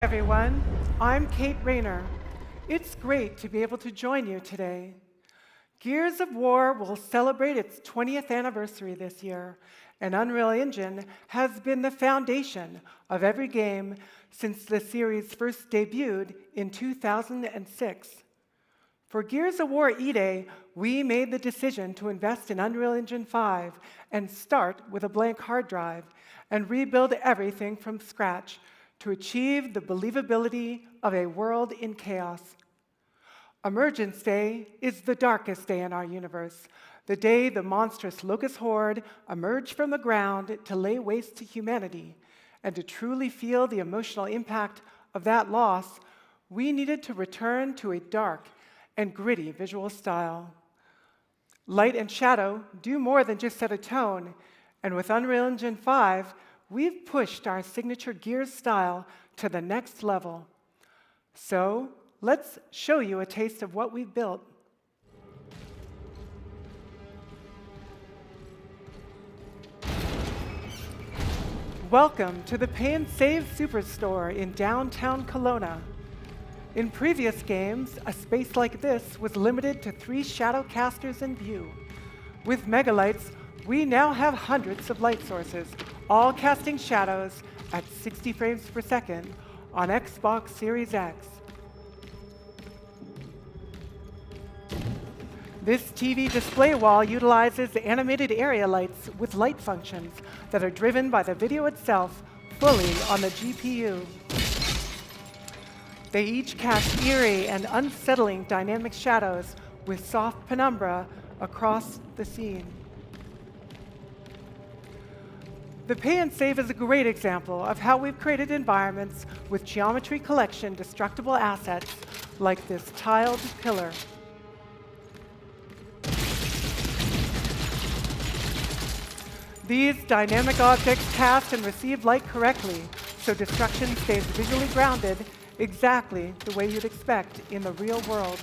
Everyone, I'm Kate Rayner. It's great to be able to join you today. Gears of War will celebrate its 20th anniversary this year, and Unreal Engine has been the foundation of every game since the series first debuted in 2006. For Gears of War E-Day, we made the decision to invest in Unreal Engine 5 and start with a blank hard drive and rebuild everything from scratch to achieve the believability of a world in chaos. Emergence Day is the darkest day in our universe, the day the monstrous locust horde emerged from the ground to lay waste to humanity. And to truly feel the emotional impact of that loss, we needed to return to a dark and gritty visual style. Light and shadow do more than just set a tone, and with Unreal Engine 5, we've pushed our signature Gears style to the next level. So let's show you a taste of what we've built. Welcome to the Pay and Save Superstore in downtown Kelowna. In previous games, a space like this was limited to 3 shadow casters in view. With Megalights, we now have hundreds of light sources, all casting shadows at 60 frames per second on Xbox Series X. This TV display wall utilizes animated area lights with light functions that are driven by the video itself fully on the GPU. They each cast eerie and unsettling dynamic shadows with soft penumbra across the scene. The Pay and Save is a great example of how we've created environments with geometry collection destructible assets like this tiled pillar. These dynamic objects cast and receive light correctly, so destruction stays visually grounded exactly the way you'd expect in the real world.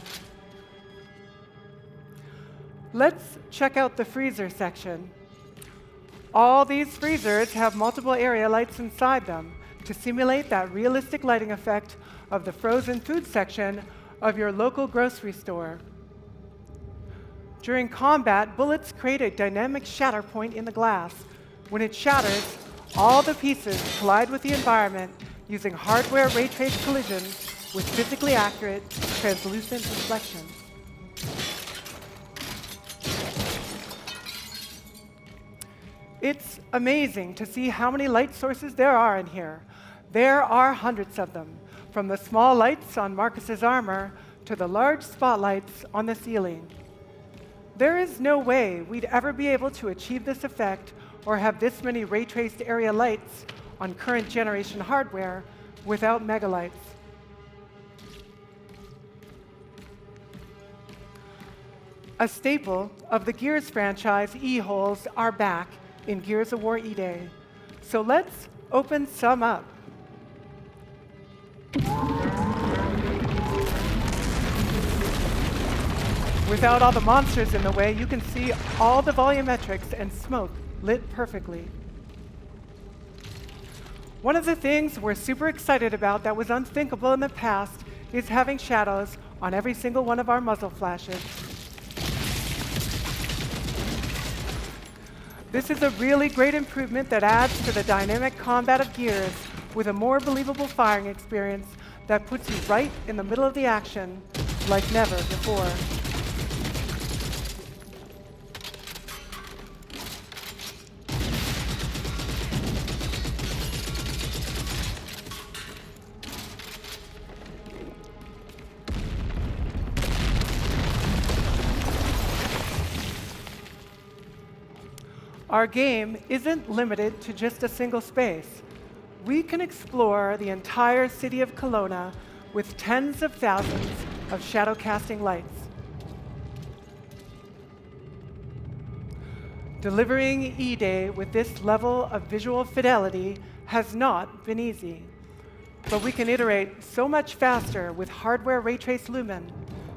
Let's check out the freezer section. All these freezers have multiple area lights inside them to simulate that realistic lighting effect of the frozen food section of your local grocery store. During combat, bullets create a dynamic shatter point in the glass. When it shatters, all the pieces collide with the environment using hardware ray trace collisions with physically accurate, translucent reflections. It's amazing to see how many light sources there are in here. There are hundreds of them, from the small lights on Marcus's armor to the large spotlights on the ceiling. There is no way we'd ever be able to achieve this effect or have this many ray-traced area lights on current generation hardware without Megalights. A staple of the Gears franchise, E-holes are back in Gears of War E-Day. So let's open some up. Without all the monsters in the way, you can see all the volumetrics and smoke lit perfectly. One of the things we're super excited about that was unthinkable in the past is having shadows on every single one of our muzzle flashes. This is a really great improvement that adds to the dynamic combat of Gears with a more believable firing experience that puts you right in the middle of the action like never before. Our game isn't limited to just a single space. We can explore the entire city of Kelowna with tens of thousands of shadow casting lights. Delivering E-Day with this level of visual fidelity has not been easy, but we can iterate so much faster with hardware ray trace lumen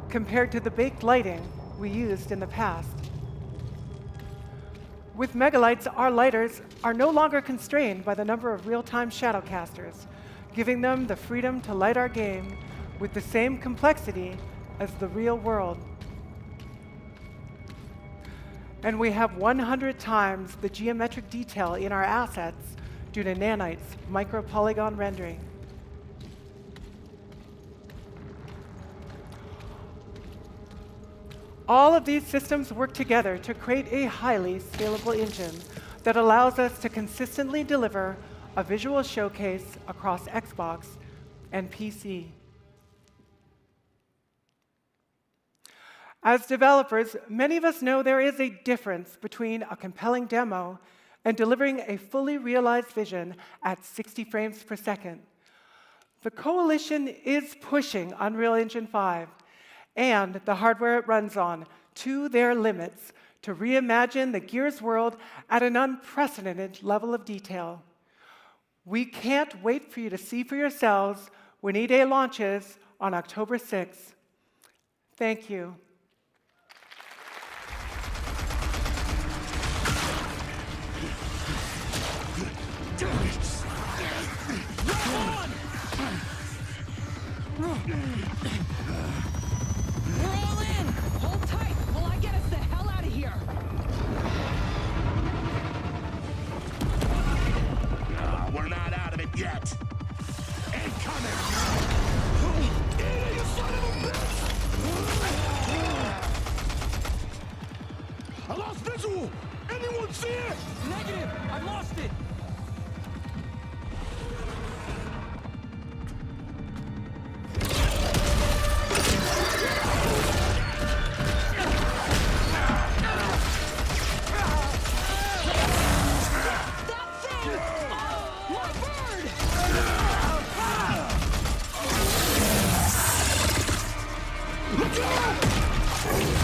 compared to the baked lighting we used in the past. With Megalights, our lighters are no longer constrained by the number of real-time shadow casters. giving them the freedom to light our game with the same complexity as the real world. And we have 100 times the geometric detail in our assets due to Nanite's micropolygon rendering. All of these systems work together to create a highly scalable engine that allows us to consistently deliver a visual showcase across Xbox and PC. As developers, many of us know there is a difference between a compelling demo and delivering a fully realized vision at 60 frames per second. The Coalition is pushing Unreal Engine 5 and the hardware it runs on to their limits to reimagine the Gears world at an unprecedented level of detail. We can't wait for you to see for yourselves when E-Day launches on October 6th. Thank you. We're all in! Hold tight while I get us the hell out of here! No, we're not out of it yet. Incoming! You son of a bitch! I lost visual! Anyone see it? Negative! I've lost it! Look out!